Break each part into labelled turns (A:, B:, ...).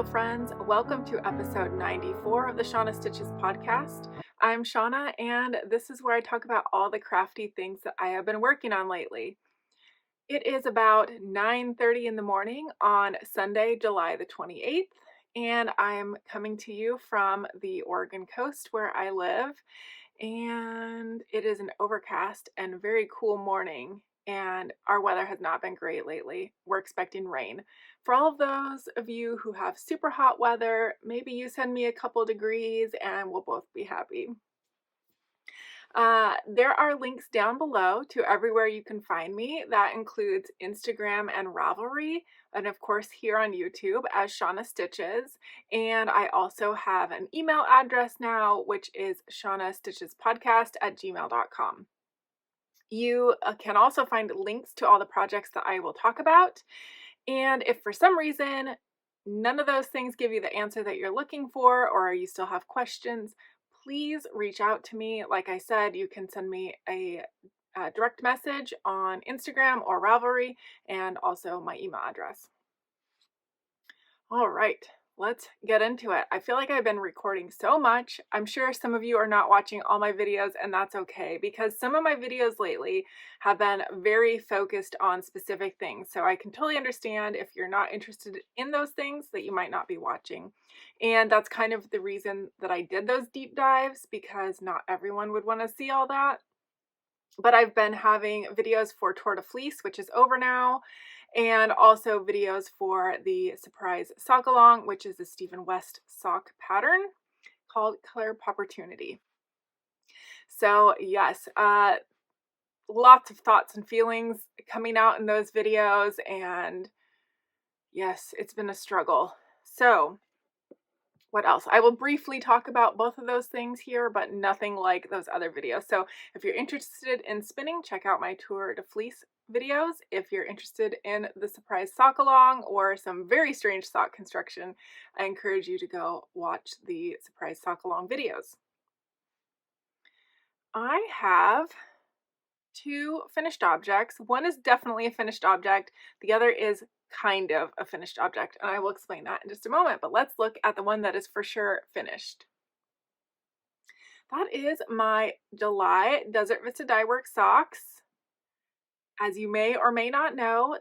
A: Hello friends, welcome to episode 94 of the Shauna Stitches Podcast. I'm Shauna and this is where I talk about all the crafty things that I have been working on lately. It is about 9:30 in the morning on Sunday, July the 28th, and I am coming to you from the Oregon coast where I live, and it is an overcast and very cool morning, and our weather has not been great lately. We're expecting rain. For all of those of you who have super hot weather, maybe you send me a couple degrees and we'll both be happy. There are links down below to everywhere you can find me. That includes Instagram and Ravelry, and of course here on YouTube as Shauna Stitches. And I also have an email address now, which is shaunastitchespodcast@gmail.com. You can also find links to all the projects that I will talk about. And if for some reason none of those things give you the answer that you're looking for, or you still have questions, please reach out to me. Like I said, you can send me a direct message on Instagram or Ravelry, and also my email address. All right, let's get into it. I feel like I've been recording so much. I'm sure some of you are not watching all my videos, and that's okay, because some of my videos lately have been very focused on specific things. So I can totally understand if you're not interested in those things that you might not be watching. And that's kind of the reason that I did those deep dives, because not everyone would want to see all that. But I've been having videos for Tour De Fleece, which is over now, and also videos for the surprise sock along, which is the Stephen West sock pattern called Color Popportunity. So yes, lots of thoughts and feelings coming out in those videos, and yes, it's been a struggle. So what else? I will briefly talk about both of those things here, but nothing like those other videos. So if you're interested in spinning, check out my Tour De Fleece videos. If you're interested in the surprise sock along or some very strange sock construction, I encourage you to go watch the surprise sock along videos. I have two finished objects. One is definitely a finished object. The other is kind of a finished object, and I will explain that in just a moment, but let's look at the one that is for sure finished. That is my July Desert Vista Dyeworks socks. As you may or may not know,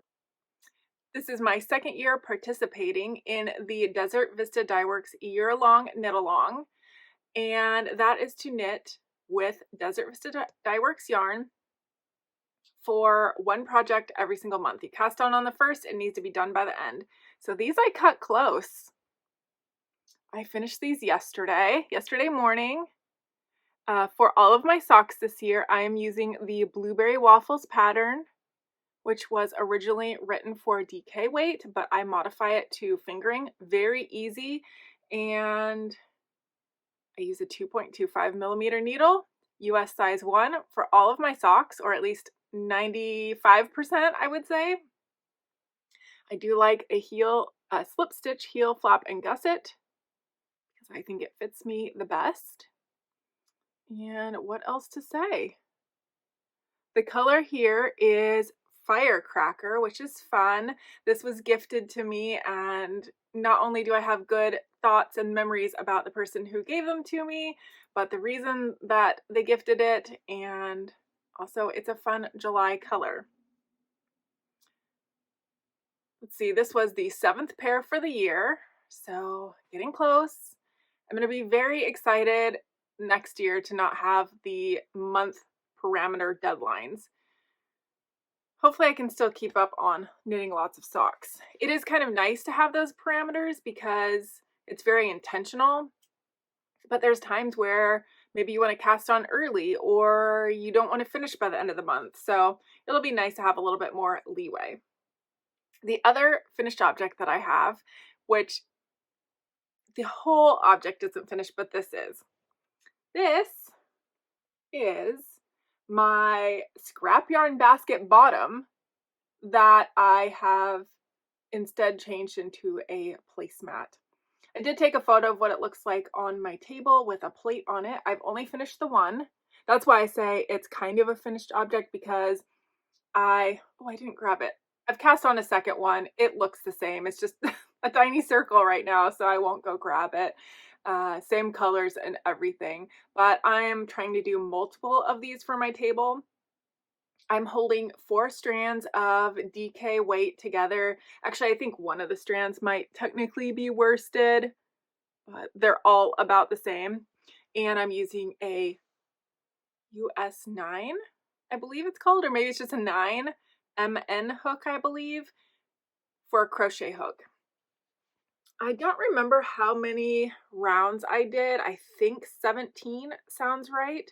A: this is my second year participating in the Desert Vista Dyeworks year-long knit-along, and that is to knit with Desert Vista Dyeworks yarn for one project every single month. You cast on the first, it needs to be done by the end. So these I cut close. I finished these yesterday morning. For all of my socks this year, I am using the Blueberry Waffles pattern, which was originally written for DK weight, but I modify it to fingering. Very easy, and I use a 2.25 millimeter needle, US size 1, for all of my socks, or at least 95%, I would say. I do like a slip stitch, heel, flap, and gusset, because I think it fits me the best. And what else to say? The color here is Firecracker, which is fun. This was gifted to me, and not only do I have good thoughts and memories about the person who gave them to me, but the reason that they gifted it, and also it's a fun July color. Let's see, this was the 7th pair for the year, so getting close. I'm going to be very excited next year to not have the month parameter deadlines. Hopefully I can still keep up on knitting lots of socks. It is kind of nice to have those parameters because it's very intentional, but there's times where maybe you want to cast on early, or you don't want to finish by the end of the month. So it'll be nice to have a little bit more leeway. The other finished object that I have, which the whole object isn't finished, but this is my scrap yarn basket bottom that I have instead changed into a placemat. I did take a photo of what it looks like on my table with a plate on it. I've only finished the one. That's why I say it's kind of a finished object, because I didn't grab it. I've cast on a second one. It looks the same. It's just a tiny circle right now, so I won't go grab it. Same colors and everything, but I am trying to do multiple of these for my table. I'm holding 4 strands of DK weight together. Actually, I think one of the strands might technically be worsted, but they're all about the same. And I'm using a US 9, I believe it's called, or maybe it's just a 9 MN hook, I believe, for a crochet hook. I don't remember how many rounds I did. I think 17 sounds right,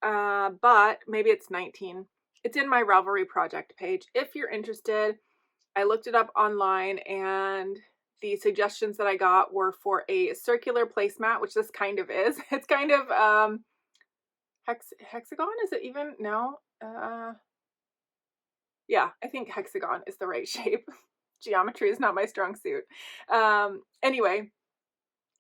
A: but maybe it's 19. It's in my Ravelry project page if you're interested. I looked it up online, and the suggestions that I got were for a circular placemat, which this kind of is. It's kind of hexagon, is it even? No. Yeah, I think hexagon is the right shape. Geometry is not my strong suit. Anyway,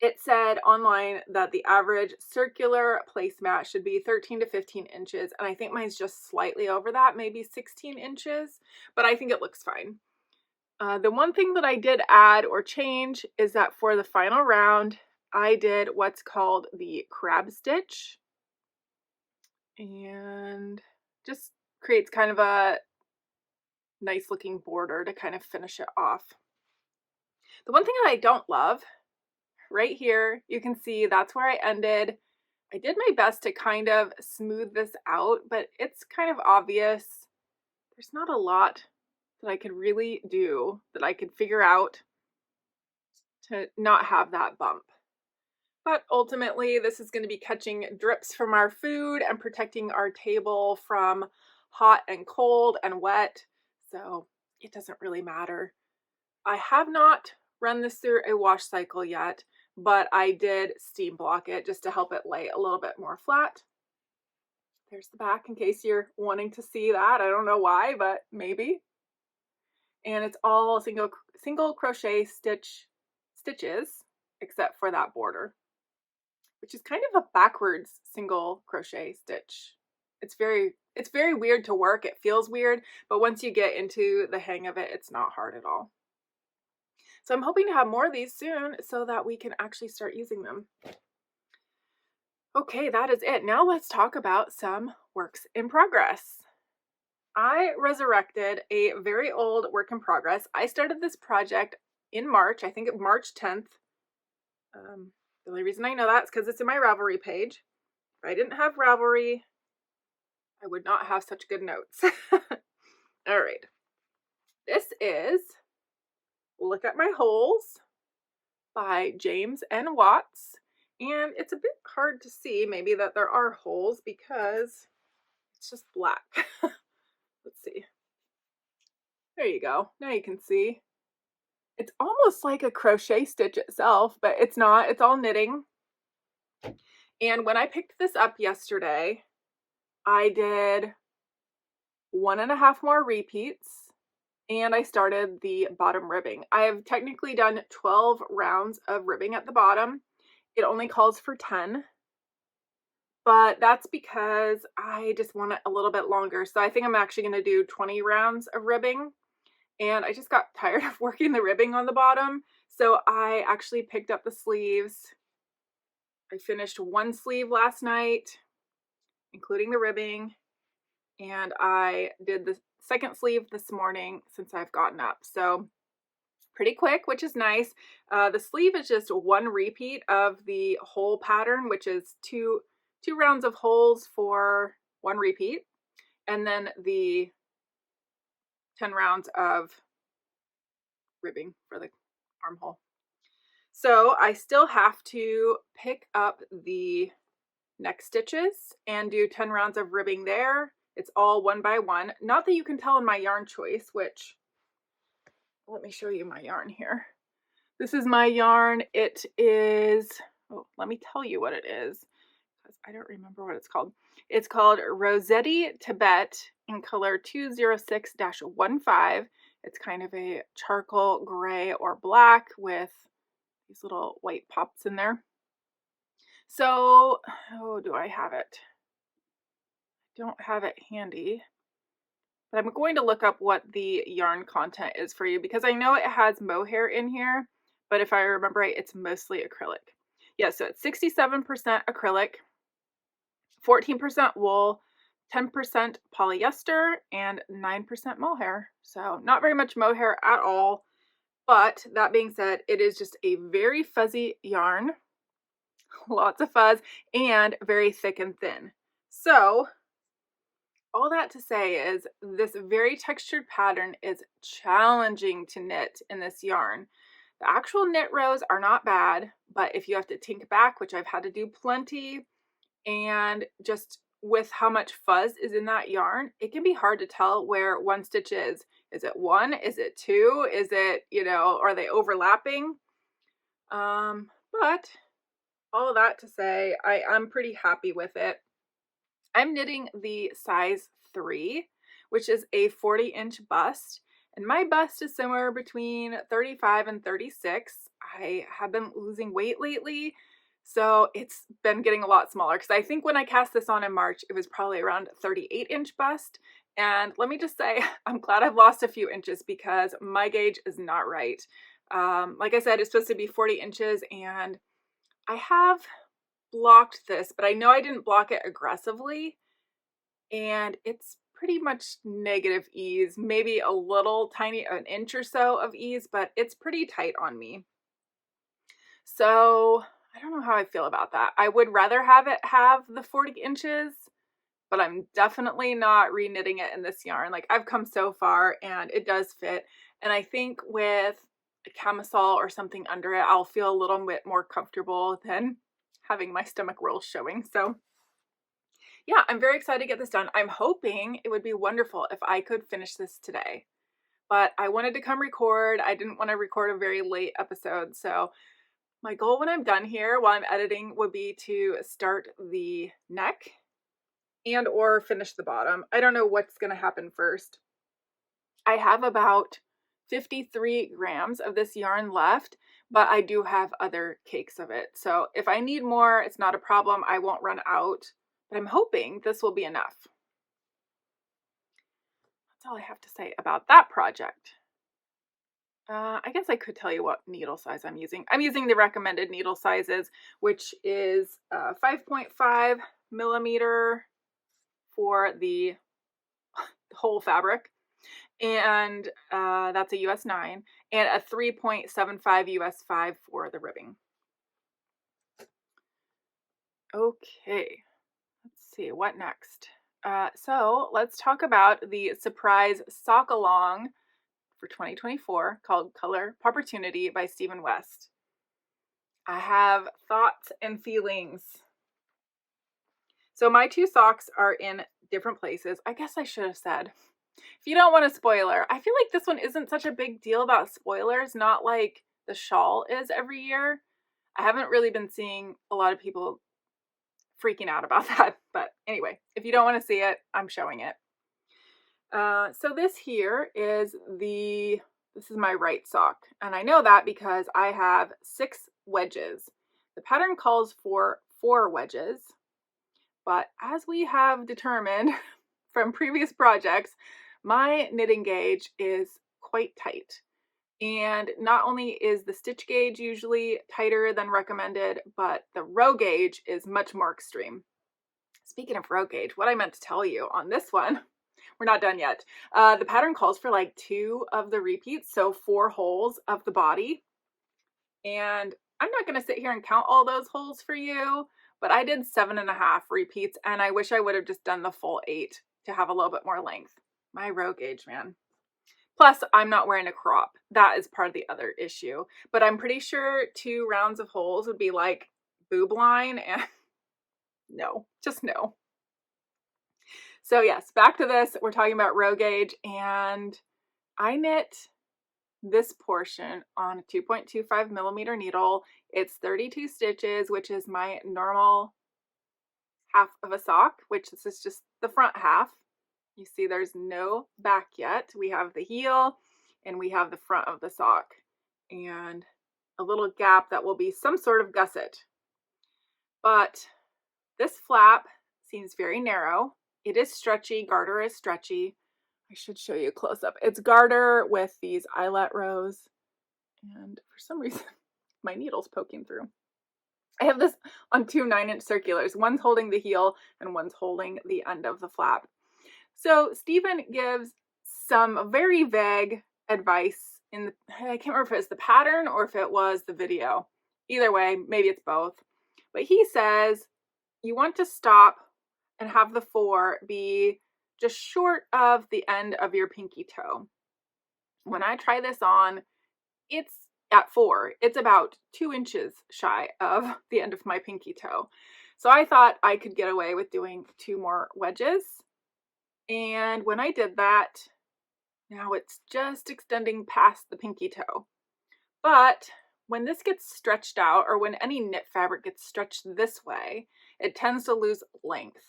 A: it said online that the average circular placemat should be 13 to 15 inches, and I think mine's just slightly over that, maybe 16 inches, but I think it looks fine. The one thing that I did add or change is that for the final round, I did what's called the crab stitch, and just creates kind of a nice looking border to kind of finish it off. The one thing that I don't love, right here, you can see that's where I ended. I did my best to kind of smooth this out, but it's kind of obvious. There's not a lot that I could really do, that I could figure out to not have that bump. But ultimately, this is going to be catching drips from our food and protecting our table from hot and cold and wet, so it doesn't really matter. I have not run this through a wash cycle yet, but I did steam block it just to help it lay a little bit more flat. There's the back in case you're wanting to see that. I don't know why, but maybe. And it's all single crochet stitches, except for that border, which is kind of a backwards single crochet stitch. It's very weird to work. It feels weird, but once you get into the hang of it, it's not hard at all. So I'm hoping to have more of these soon so that we can actually start using them. Okay, that is it. Now let's talk about some works in progress. I resurrected a very old work in progress. I started this project in March, I think March 10th. The only reason I know that is because it's in my Ravelry page. If I didn't have Ravelry, I would not have such good notes. All right. This is Look at My Holes by James N. Watts. And it's a bit hard to see maybe that there are holes because it's just black. Let's see. There you go. Now you can see. It's almost like a crochet stitch itself, but it's not. It's all knitting. And when I picked this up yesterday, I did 1.5 more repeats, and I started the bottom ribbing. I have technically done 12 rounds of ribbing at the bottom. It only calls for 10, but that's because I just want it a little bit longer. So I think I'm actually going to do 20 rounds of ribbing, and I just got tired of working the ribbing on the bottom. So I actually picked up the sleeves. I finished one sleeve last night, including the ribbing, and I did the second sleeve this morning since I've gotten up. So pretty quick, which is nice. The sleeve is just one repeat of the hole pattern, which is two rounds of holes for one repeat, and then the 10 rounds of ribbing for the armhole. So I still have to pick up the neck stitches and do 10 rounds of ribbing there. It's all one by one. Not that you can tell in my yarn choice, which, let me show you my yarn here. This is my yarn. It is, oh, let me tell you what it is, because I don't remember what it's called. It's called Rozetti Tibet in color 206-15. It's kind of a charcoal gray or black with these little white pops in there. So, oh, do I have it? I don't have it handy, but I'm going to look up what the yarn content is for you because I know it has mohair in here, but if I remember right, it's mostly acrylic. Yeah, so it's 67% acrylic, 14% wool, 10% polyester, and 9% mohair. So not very much mohair at all. But that being said, it is just a very fuzzy yarn, lots of fuzz, and very thick and thin. So all that to say is this very textured pattern is challenging to knit in this yarn. The actual knit rows are not bad, but if you have to tink back, which I've had to do plenty, and just with how much fuzz is in that yarn, it can be hard to tell where one stitch is. Is it one? Is it two? Is it, are they overlapping? But all of that to say, I'm pretty happy with it. I'm knitting the size 3, which is a 40-inch bust. And my bust is somewhere between 35 and 36. I have been losing weight lately, so it's been getting a lot smaller because I think when I cast this on in March, it was probably around 38-inch bust. And let me just say, I'm glad I've lost a few inches because my gauge is not right. Like I said, it's supposed to be 40 inches, and I have blocked this, but I know I didn't block it aggressively, and it's pretty much negative ease, maybe a little tiny, an inch or so of ease, but it's pretty tight on me. So I don't know how I feel about that. I would rather have it have the 40 inches, but I'm definitely not re-knitting it in this yarn. Like, I've come so far and it does fit. And I think with a camisole or something under it, I'll feel a little bit more comfortable than having my stomach rolls showing. So yeah, I'm very excited to get this done. I'm hoping it would be wonderful if I could finish this today, but I wanted to come record. I didn't want to record a very late episode. So my goal when I'm done here while I'm editing would be to start the neck and or finish the bottom. I don't know what's going to happen first. I have about 53 grams of this yarn left, but I do have other cakes of it. So if I need more, it's not a problem. I won't run out, but I'm hoping this will be enough. That's all I have to say about that project. I guess I could tell you what needle size I'm using. I'm using the recommended needle sizes, which is 5.5 millimeter for the whole fabric, and that's a US 9, and a 3.75 US 5 for the ribbing. Okay, let's see, what next? So let's talk about the surprise sock along for 2024 called Color Popportunity by Stephen West. I have thoughts and feelings. So my two socks are in different places. I guess I should have said, if you don't want a spoiler, I feel like this one isn't such a big deal about spoilers, not like the shawl is every year. I haven't really been seeing a lot of people freaking out about that. But anyway, if you don't want to see it, I'm showing it. So this here is this is my right sock. And I know that because I have 6 wedges. The pattern calls for 4 wedges. But as we have determined from previous projects, my knitting gauge is quite tight. And not only is the stitch gauge usually tighter than recommended, but the row gauge is much more extreme. Speaking of row gauge, what I meant to tell you on this one, we're not done yet. The pattern calls for like 2 of the repeats, so 4 holes of the body. And I'm not going to sit here and count all those holes for you, but I did 7.5 repeats, and I wish I would have just done the full 8 to have a little bit more length. My row gauge, man. Plus, I'm not wearing a crop. That is part of the other issue. But I'm pretty sure 2 rounds of holes would be like boob line, and no, just no. So yes, back to this. We're talking about row gauge, and I knit this portion on a 2.25 millimeter needle. It's 32 stitches, which is my normal half of a sock, which this is just the front half. You see there's no back yet. We have the heel and we have the front of the sock and a little gap that will be some sort of gusset. But this flap seems very narrow. It is stretchy. Garter is stretchy. I should show you a close-up. It's garter with these eyelet rows, and for some reason my needle's poking through. I have this on 2 9-inch circulars. One's holding the heel and one's holding the end of the flap. So Stephen gives some very vague advice I can't remember if it was the pattern or if it was the video. Either way, maybe it's both. But he says you want to stop and have the 4 be just short of the end of your pinky toe. When I try this on, it's at 4. It's about 2 inches shy of the end of my pinky toe. So I thought I could get away with doing 2 more wedges. And when I did that, now it's just extending past the pinky toe. But when this gets stretched out, or when any knit fabric gets stretched this way, it tends to lose length.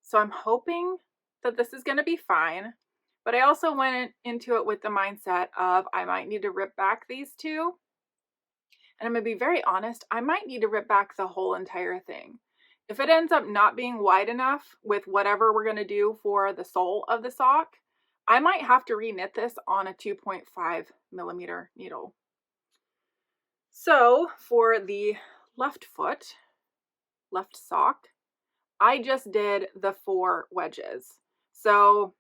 A: So I'm hoping that this is going to be fine. But I also went into it with the mindset of I might need to rip back these 2. And I'm going to be very honest, I might need to rip back the whole entire thing. If it ends up not being wide enough with whatever we're going to do for the sole of the sock, I might have to reknit this on a 2.5 millimeter needle. So for the left foot, left sock, I just did the 4 wedges. So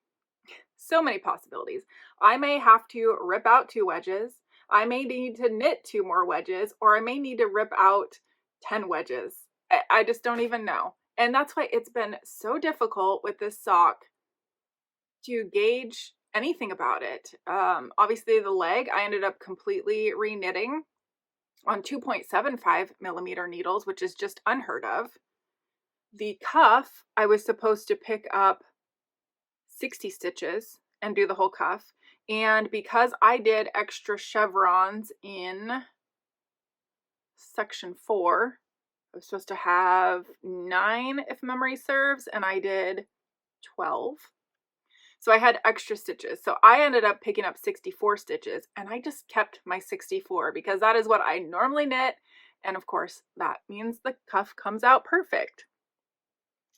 A: many possibilities. I may have to rip out 2 wedges. I may need to knit 2 more wedges, or I may need to rip out 10 wedges. I just don't even know. And that's why it's been so difficult with this sock to gauge anything about it. Obviously the leg, I ended up completely reknitting on 2.75 millimeter needles, which is just unheard of. The cuff, I was supposed to pick up 60 stitches and do the whole cuff. And because I did extra chevrons in section 4, I was supposed to have 9 if memory serves, and I did 12. So I had extra stitches. So I ended up picking up 64 stitches, and I just kept my 64 because that is what I normally knit. And of course, that means the cuff comes out perfect.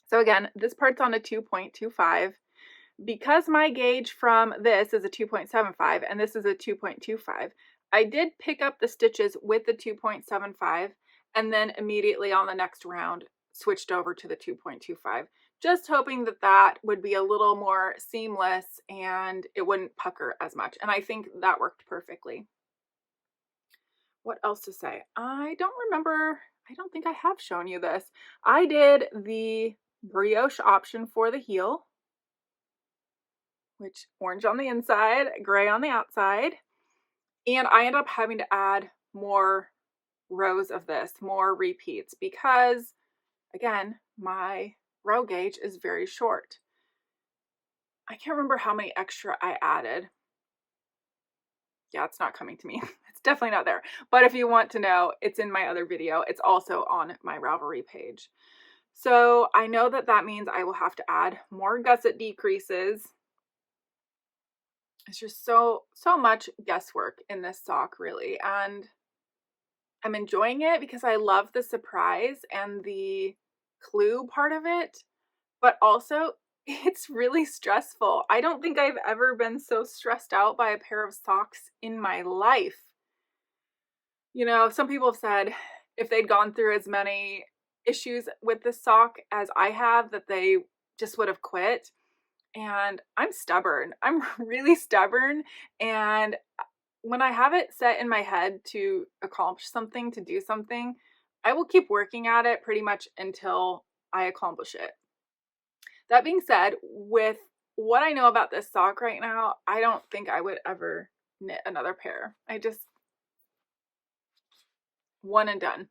A: So again, this part's on a 2.25. Because my gauge from this is a 2.75 and this is a 2.25, I did pick up the stitches with the 2.75 and then immediately on the next round switched over to the 2.25, just hoping that that would be a little more seamless and it wouldn't pucker as much. And I think that worked perfectly. What else to say? I don't remember. I don't think I have shown you this. I did the brioche option for the heel, which orange on the inside, gray on the outside. And I ended up having to add more rows of this, more repeats, because again, my row gauge is very short. I can't remember how many extra I added. Yeah, it's not coming to me. It's definitely not there. But if you want to know, it's in my other video. It's also on my Ravelry page. So I know that that means I will have to add more gusset decreases. It's just so much guesswork in this sock, really. And I'm enjoying it because I love the surprise and the clue part of it. But also, it's really stressful. I don't think I've ever been so stressed out by a pair of socks in my life. You know, some people have said if they'd gone through as many issues with this sock as I have, that they just would have quit. And I'm stubborn. I'm really stubborn. And when I have it set in my head to accomplish something, to do something, I will keep working at it pretty much until I accomplish it. That being said, with what I know about this sock right now, I don't think I would ever knit another pair. I just, one and done.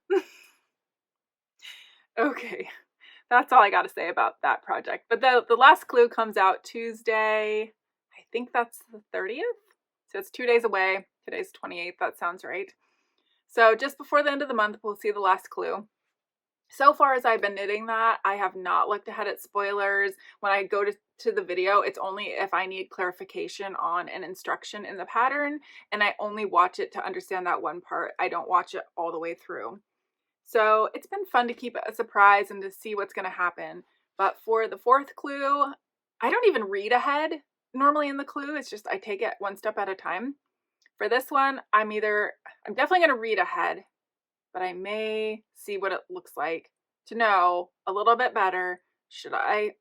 A: Okay, that's all I got to say about that project. But the last clue comes out Tuesday. I think that's the 30th. So it's 2 days away. Today's 28th. That sounds right. So just before the end of the month, we'll see the last clue. So far as I've been knitting that, I have not looked ahead at spoilers. When I go to the video, it's only if I need clarification on an instruction in the pattern, and I only watch it to understand that one part. I don't watch it all the way through. So it's been fun to keep it a surprise and to see what's going to happen. But for the fourth clue, I don't even read ahead. normally in the clue. It's just I take it one step at a time. For this one, I'm definitely going to read ahead, but I may see what it looks like to know a little bit better. Should I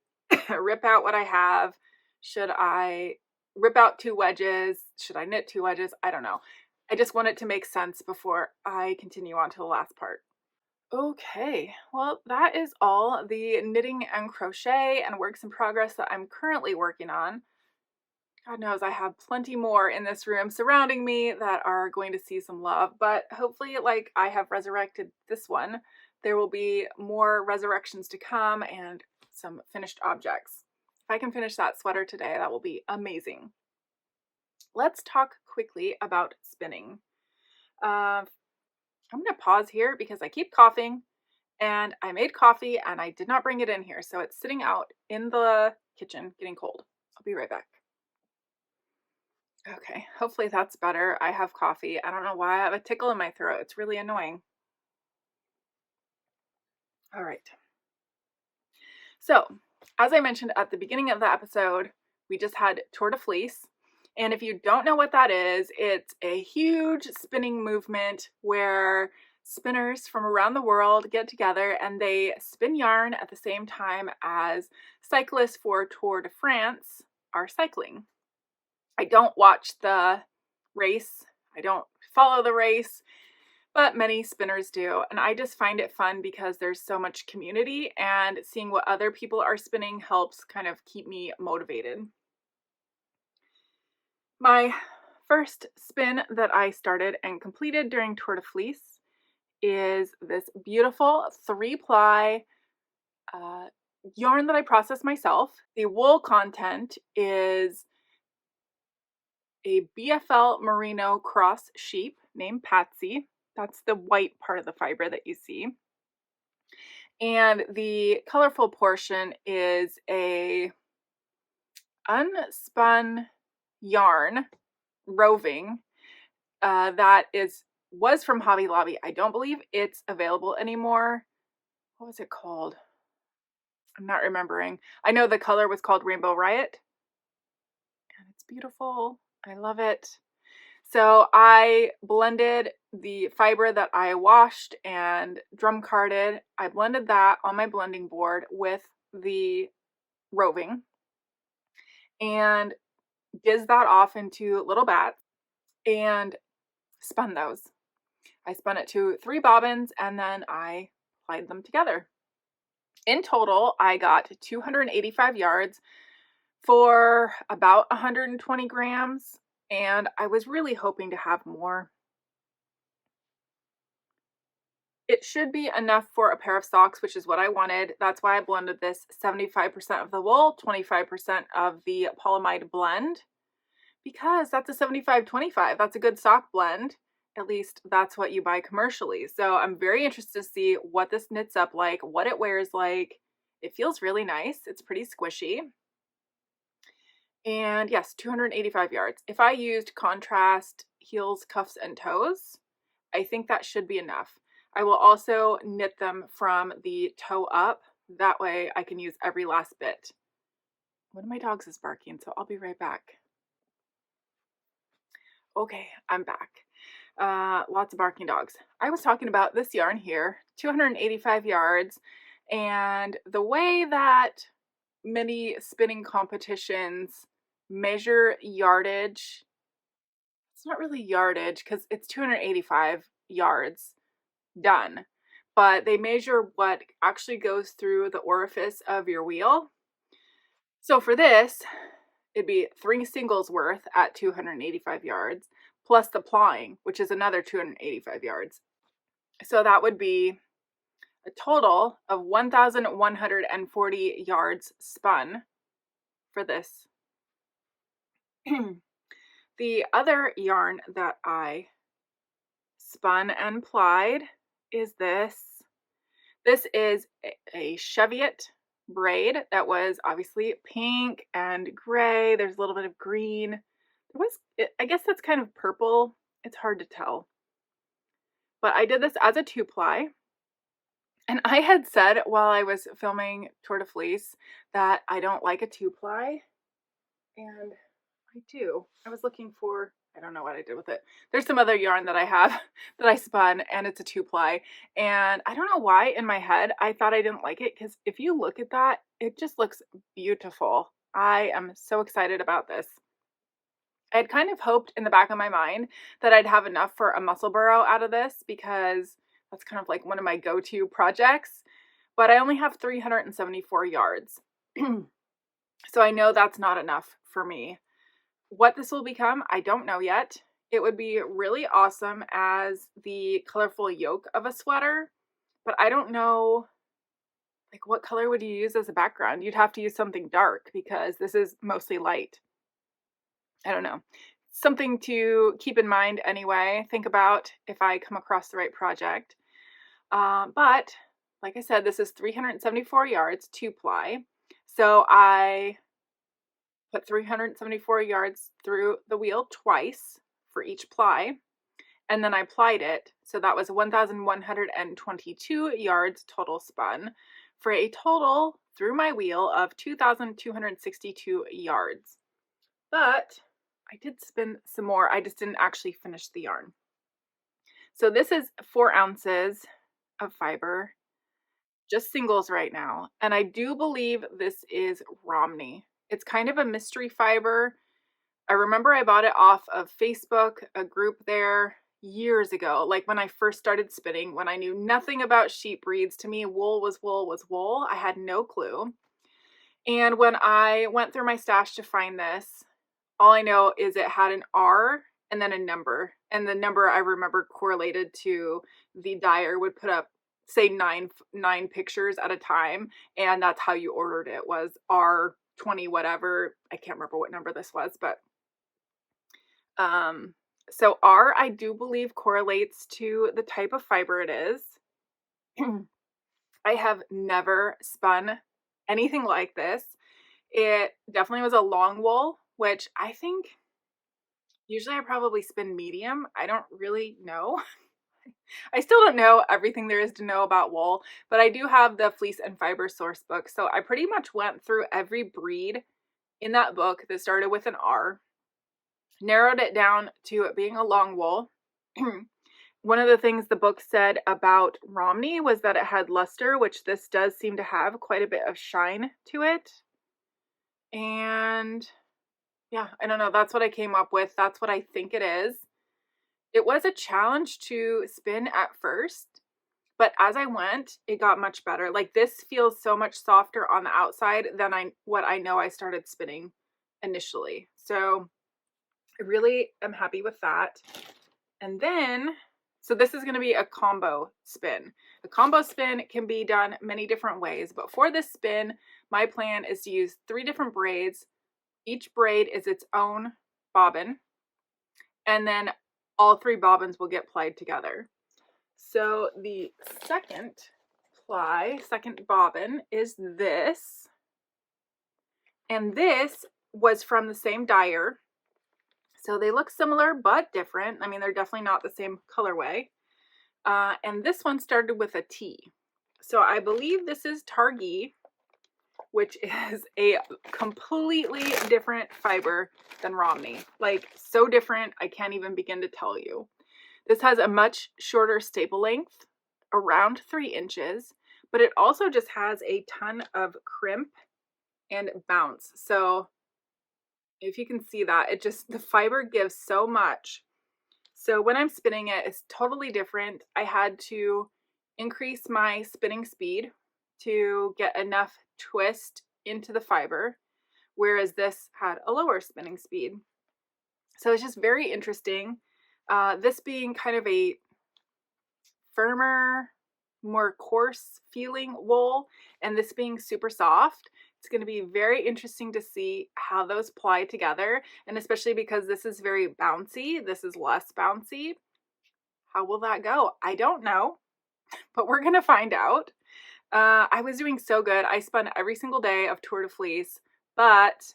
A: rip out what I have? Should I rip out 2 wedges? Should I knit 2 wedges? I don't know. I just want it to make sense before I continue on to the last part. Okay, well, that is all the knitting and crochet and works in progress that I'm currently working on. God knows I have plenty more in this room surrounding me that are going to see some love, but hopefully, like I have resurrected this one, there will be more resurrections to come and some finished objects. If I can finish that sweater today, that will be amazing. Let's talk quickly about spinning. I'm going to pause here because I keep coughing, and I made coffee and I did not bring it in here, so it's sitting out in the kitchen getting cold. I'll be right back. Okay, hopefully that's better. I have coffee. I don't know why I have a tickle in my throat. It's really annoying. All right. So, as I mentioned at the beginning of the episode, we just had Tour De Fleece. And if you don't know what that is, it's a huge spinning movement where spinners from around the world get together and they spin yarn at the same time as cyclists for Tour de France are cycling. I don't watch the race. I don't follow the race, but many spinners do. And I just find it fun because there's so much community, and seeing what other people are spinning helps kind of keep me motivated. My first spin that I started and completed during Tour de Fleece is this beautiful 3-ply yarn that I processed myself. The wool content is a BFL merino cross sheep named Patsy. That's the white part of the fiber that you see. And the colorful portion is a unspun yarn roving that was from Hobby Lobby. I don't believe it's available anymore. What was it called? I'm not remembering. I know the color was called Rainbow Riot, and it's beautiful. I love it. So I blended the fiber that I washed and drum carded. I blended that on my blending board with the roving and gizzed that off into little bats and spun those. I spun it to 3 bobbins and then I applied them together. In total, I got 285 yards for about 120 grams, and I was really hoping to have more. It should be enough for a pair of socks, which is what I wanted. That's why I blended this 75% of the wool, 25% of the polyamide blend, because that's a 75-25. That's a good sock blend. At least that's what you buy commercially. So I'm very interested to see what this knits up like, what it wears like. It feels really nice. It's pretty squishy. And yes, 285 yards. If I used contrast heels, cuffs, and toes, I think that should be enough. I will also knit them from the toe up. That way I can use every last bit. One of my dogs is barking, so I'll be right back. Okay, I'm back. Lots of barking dogs. I was talking about this yarn here, 285 yards, and the way that many spinning competitions measure yardage, it's not really yardage because it's 285 yards done, but they measure what actually goes through the orifice of your wheel. So for this, it'd be 3 singles worth at 285 yards, plus the plying, which is another 285 yards. So that would be a total of 1,140 yards spun for this. The other yarn that I spun and plied is this. This is a Cheviot braid that was obviously pink and gray. There's a little bit of green. I guess that's kind of purple. It's hard to tell. But I did this as a 2-ply. And I had said while I was filming Tour de Fleece that I don't like a 2-ply. And I was looking for, I don't know what I did with it. There's some other yarn that I have that I spun, and it's a 2-ply. And I don't know why in my head I thought I didn't like it, because if you look at that, it just looks beautiful. I am so excited about this. I had kind of hoped in the back of my mind that I'd have enough for a muscle burrow out of this, because that's kind of like one of my go-to projects, but I only have 374 yards. So I know that's not enough for me. What this will become, I don't know yet. It would be really awesome as the colorful yoke of a sweater, but I don't know, like, what color would you use as a background? You'd have to use something dark because this is mostly light. I don't know. Something to keep in mind anyway. Think about if I come across the right project. But like I said, this is 374 yards, 2-ply. So I put 374 yards through the wheel twice for each ply, and then I plied it. So that was 1,122 yards total spun, for a total through my wheel of 2,262 yards. But I did spin some more. I just didn't actually finish the yarn. So this is 4 ounces of fiber, just singles right now. And I do believe this is Romney. It's kind of a mystery fiber. I remember I bought it off of Facebook, a group there years ago, like when I first started spinning, when I knew nothing about sheep breeds. To me, wool was wool was wool. I had no clue. And when I went through my stash to find this, all I know is it had an R and then a number. And the number I remember correlated to the dyer would put up, say, nine pictures at a time. And that's how you ordered it, was R20 whatever. I can't remember what number this was, but so R, I do believe, correlates to the type of fiber it is. I have never spun anything like this. It definitely was a long wool, which I think usually I probably spin medium. I don't really know. I still don't know everything there is to know about wool, but I do have the Fleece and Fiber source book. So I pretty much went through every breed in that book that started with an R, narrowed it down to it being a long wool. One of the things the book said about Romney was that it had luster, which this does seem to have quite a bit of shine to it. And yeah, I don't know. That's what I came up with. That's what I think it is. It was a challenge to spin at first, but as I went, it got much better. Like, this feels so much softer on the outside than what I know I started spinning initially. So I really am happy with that. And then, so this is going to be a combo spin. A combo spin can be done many different ways, but for this spin, my plan is to use 3 different braids. Each braid is its own bobbin, and then all 3 bobbins will get plied together. So the second bobbin is this, and this was from the same dyer. So they look similar but different. I mean, they're definitely not the same colorway. And this one started with a T. So I believe this is Targhee, which is a completely different fiber than Romney. Like, so different, I can't even begin to tell you. This has a much shorter staple length, around 3 inches, but it also just has a ton of crimp and bounce. So if you can see that, the fiber gives so much. So when I'm spinning it, it's totally different. I had to increase my spinning speed to get enough twist into the fiber, whereas this had a lower spinning speed. So it's just very interesting. This being kind of a firmer, more coarse feeling wool, and this being super soft, it's going to be very interesting to see how those ply together, and especially because this is very bouncy, this is less bouncy. How will that go? I don't know, but we're going to find out. I was doing so good. I spun every single day of Tour De Fleece, but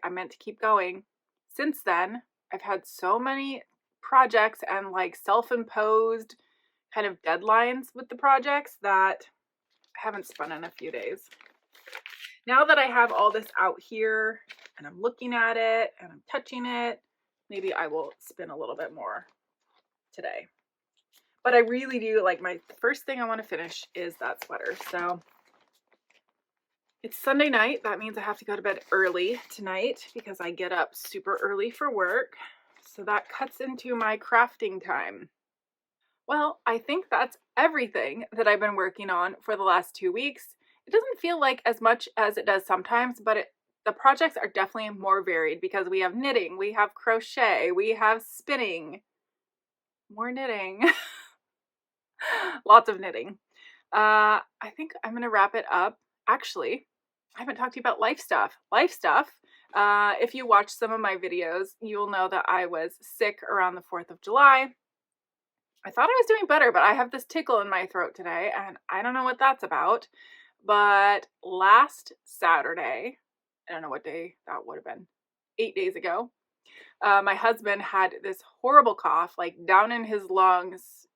A: I meant to keep going. Since then, I've had so many projects and like self-imposed kind of deadlines with the projects that I haven't spun in a few days. Now that I have all this out here, and I'm looking at it and I'm touching it. Maybe I will spin a little bit more today. But I really do like the first thing I want to finish is that sweater. So it's Sunday night. That means I have to go to bed early tonight because I get up super early for work. So that cuts into my crafting time. Well, I think that's everything that I've been working on for the last 2 weeks. It doesn't feel like as much as it does sometimes, but the projects are definitely more varied because we have knitting, we have crochet, we have spinning, more knitting, lots of knitting. I think I'm going to wrap it up. Actually, I haven't talked to you about life stuff. If you watch some of my videos, you'll know that I was sick around the 4th of July. I thought I was doing better, but I have this tickle in my throat today, and I don't know what that's about. But last Saturday, I don't know what day that would have been, 8 days ago, my husband had this horrible cough, like down in his lungs,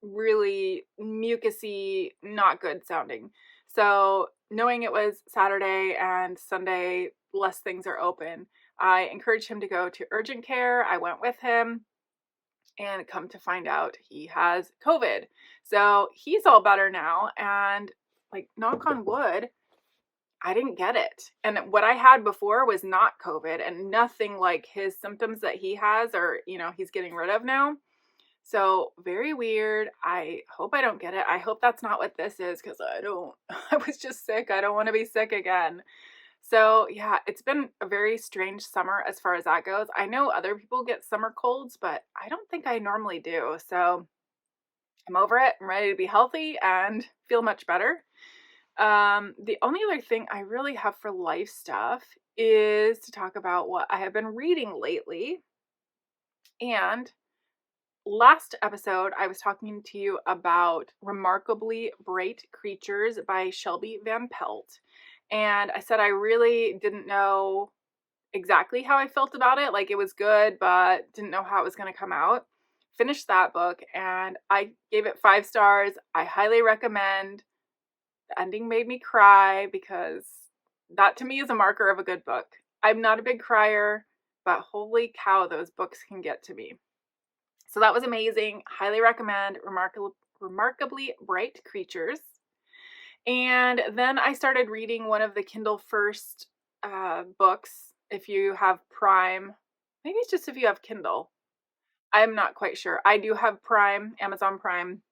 A: really mucusy, not good sounding. So knowing it was Saturday and Sunday, less things are open, I encouraged him to go to urgent care. I went with him. And come to find out, he has COVID. So he's all better now. And knock on wood, I didn't get it. And what I had before was not COVID and nothing like his symptoms that he has or, he's getting rid of now. So very weird. I hope I don't get it. I hope that's not what this is because I was just sick. I don't want to be sick again. So yeah, it's been a very strange summer as far as that goes. I know other people get summer colds, but I don't think I normally do. So I'm over it. I'm ready to be healthy and feel much better. The only other thing I really have for life stuff is to talk about what I have been reading lately. And last episode, I was talking to you about Remarkably Bright Creatures by Shelby Van Pelt. And I said I really didn't know exactly how I felt about it. Like it was good, but didn't know how it was going to come out. Finished that book and I gave it 5 stars. I highly recommend. The ending made me cry because that to me is a marker of a good book. I'm not a big crier, but holy cow, those books can get to me. So that was amazing. Highly recommend Remarkably Bright Creatures. And then I started reading one of the Kindle First books. If you have Prime, maybe it's just if you have Kindle. I'm not quite sure. I do have Prime, Amazon Prime,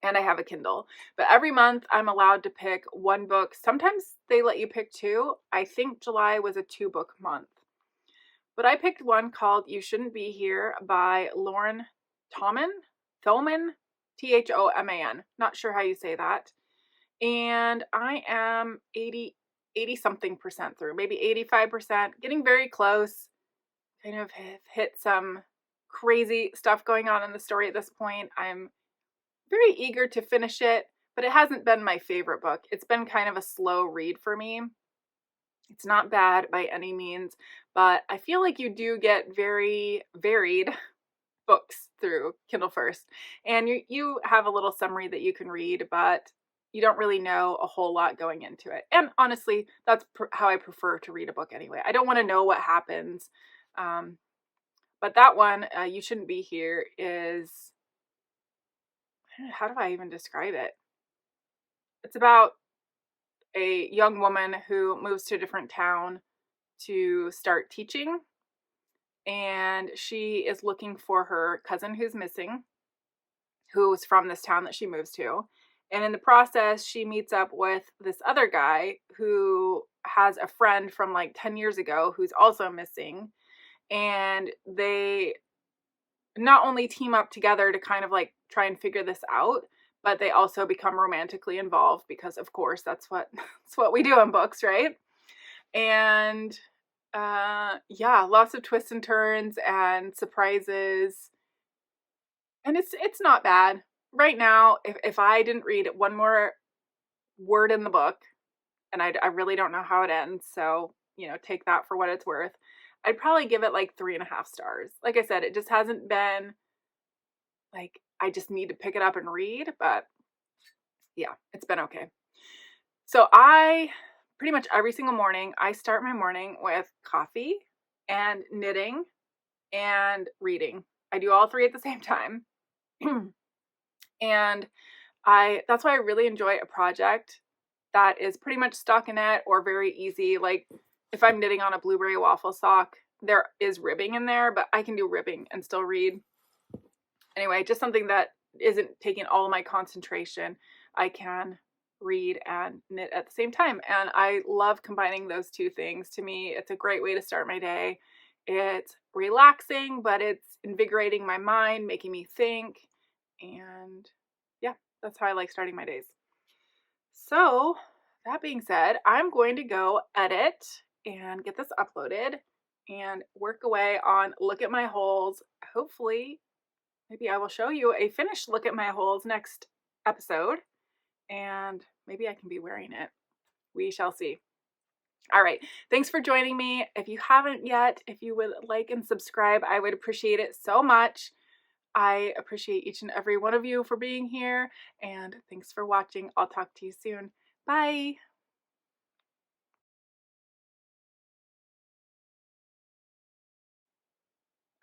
A: and I have a Kindle. But every month I'm allowed to pick one book. Sometimes they let you pick 2. I think July was a 2-book month. But I picked one called You Shouldn't Be Here by Lauren Thoman, Thoman, Thoman. Not sure how you say that. And I am 80 something percent through, maybe 85%, getting very close. Kind of hit some crazy stuff going on in the story at this point. I'm very eager to finish it, but it hasn't been my favorite book. It's been kind of a slow read for me. It's not bad by any means, but I feel like you do get very varied books through Kindle First. And you have a little summary that you can read, but you don't really know a whole lot going into it. And honestly, that's how I prefer to read a book anyway. I don't want to know what happens. But that one, You Shouldn't Be Here, is, how do I even describe it? It's about a young woman who moves to a different town to start teaching. And she is looking for her cousin who's missing, who's from this town that she moves to. And in the process, she meets up with this other guy who has a friend from 10 years ago who's also missing. And they not only team up together to kind of try and figure this out, but they also become romantically involved because, of course, that's what we do in books, right? And yeah, lots of twists and turns and surprises. And it's not bad. Right now, if I didn't read one more word in the book, and I really don't know how it ends, so, take that for what it's worth, I'd probably give it 3.5 stars. Like I said, it just hasn't been, I just need to pick it up and read, but yeah, it's been okay. So I pretty much every single morning, I start my morning with coffee and knitting and reading. I do all three at the same time. And that's why I really enjoy a project that is pretty much stockinette or very easy. Like if I'm knitting on a blueberry waffle sock, there is ribbing in there, but I can do ribbing and still read. Anyway, just something that isn't taking all my concentration. I can read and knit at the same time. And I love combining those two things. To me, it's a great way to start my day. It's relaxing, but it's invigorating my mind, making me think. And yeah, that's how I like starting my days. So that being said, I'm going to go edit and get this uploaded and work away on look at my holes. Hopefully, maybe I will show you a finished look at my holes next episode, and maybe I can be wearing it. We shall see. All right. Thanks for joining me. If you haven't yet, if you would like and subscribe, I would appreciate it so much. I appreciate each and every one of you for being here, and thanks for watching. I'll talk to you soon. Bye.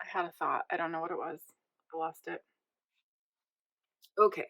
A: I had a thought. I don't know what it was. I lost it. Okay.